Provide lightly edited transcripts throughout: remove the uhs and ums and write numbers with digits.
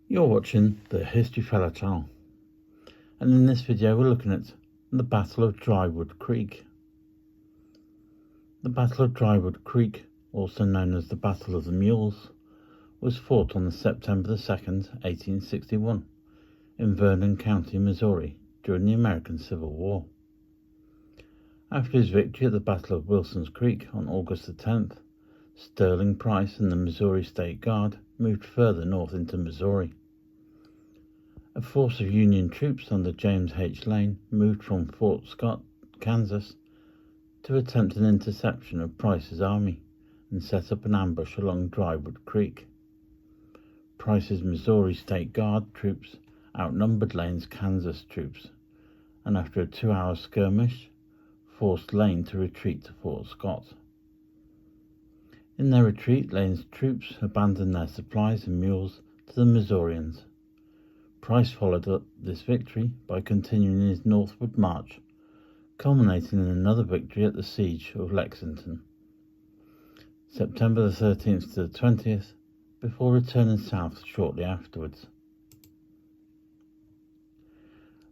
You're watching the History Fella channel, and in this video we're looking at the Battle of Drywood Creek. The Battle of Drywood Creek, also known as the Battle of the Mules, was fought on September 2nd, 1861, in Vernon County, Missouri, during the American Civil War. After his victory at the Battle of Wilson's Creek on August 10th, Sterling Price and the Missouri State Guard moved further north into Missouri. A force of Union troops under James H. Lane moved from Fort Scott, Kansas, to attempt an interception of Price's army and set up an ambush along Drywood Creek. Price's Missouri State Guard troops outnumbered Lane's Kansas troops, and after a 2-hour skirmish, forced Lane to retreat to Fort Scott. In their retreat, Lane's troops abandoned their supplies and mules to the Missourians. Price followed up this victory by continuing his northward march, culminating in another victory at the Siege of Lexington, September the 13th to the 20th, before returning south shortly afterwards.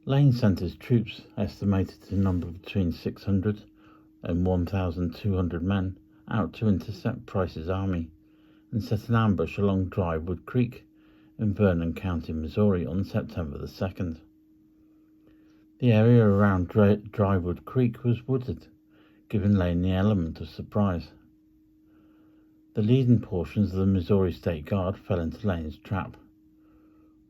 Lane sent his troops, estimated to number between 600 and 1,200 men, out to intercept Price's army and set an ambush along Drywood Creek in Vernon County, Missouri on September the 2nd. The area around Drywood Creek was wooded, giving Lane the element of surprise. The leading portions of the Missouri State Guard fell into Lane's trap.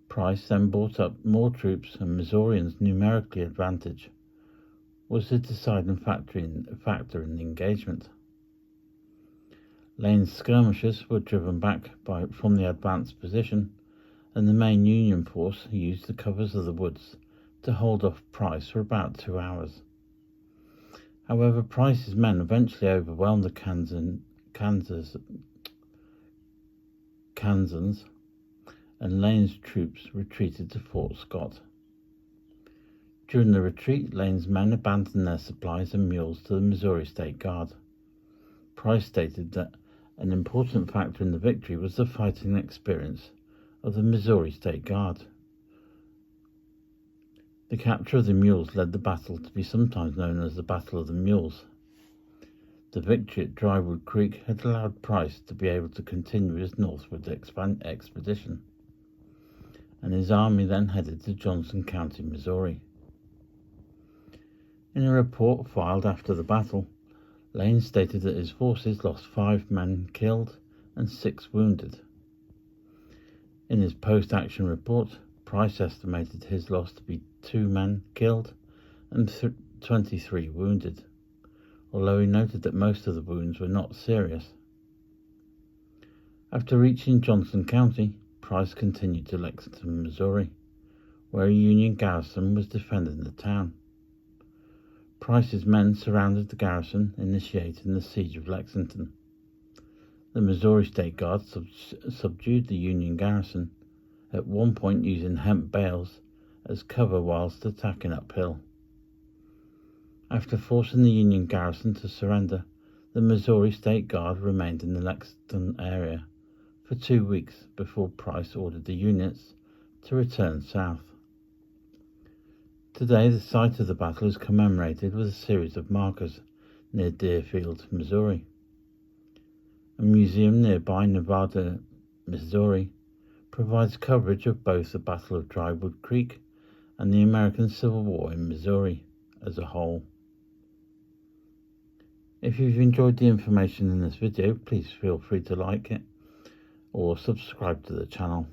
Price then brought up more troops, and Missourians' numerically advantage was the deciding factor in the engagement. Lane's skirmishers were driven back from the advanced position, and the main Union force used the covers of the woods to hold off Price for about 2 hours. However, Price's men eventually overwhelmed the Kansans, and Lane's troops retreated to Fort Scott. During the retreat, Lane's men abandoned their supplies and mules to the Missouri State Guard. Price stated that an important factor in the victory was the fighting experience of the Missouri State Guard. The capture of the mules led the battle to be sometimes known as the Battle of the Mules. The victory at Drywood Creek had allowed Price to be able to continue his northward expedition, and his army then headed to Johnson County, Missouri. In a report filed after the battle, Lane stated that his forces lost 5 men killed and 6 wounded. In his post-action report, Price estimated his loss to be 2 men killed and 23 wounded, although he noted that most of the wounds were not serious. After reaching Johnson County, Price continued to Lexington, Missouri, where a Union garrison was defending the town. Price's men surrounded the garrison, initiating the Siege of Lexington. The Missouri State Guard subdued the Union garrison, at one point using hemp bales as cover whilst attacking uphill. After forcing the Union garrison to surrender, the Missouri State Guard remained in the Lexington area for 2 weeks before Price ordered the units to return south. Today, the site of the battle is commemorated with a series of markers near Deerfield, Missouri. A museum nearby, Nevada, Missouri, provides coverage of both the Battle of Drywood Creek and the American Civil War in Missouri as a whole. If you've enjoyed the information in this video, please feel free to like it or subscribe to the channel.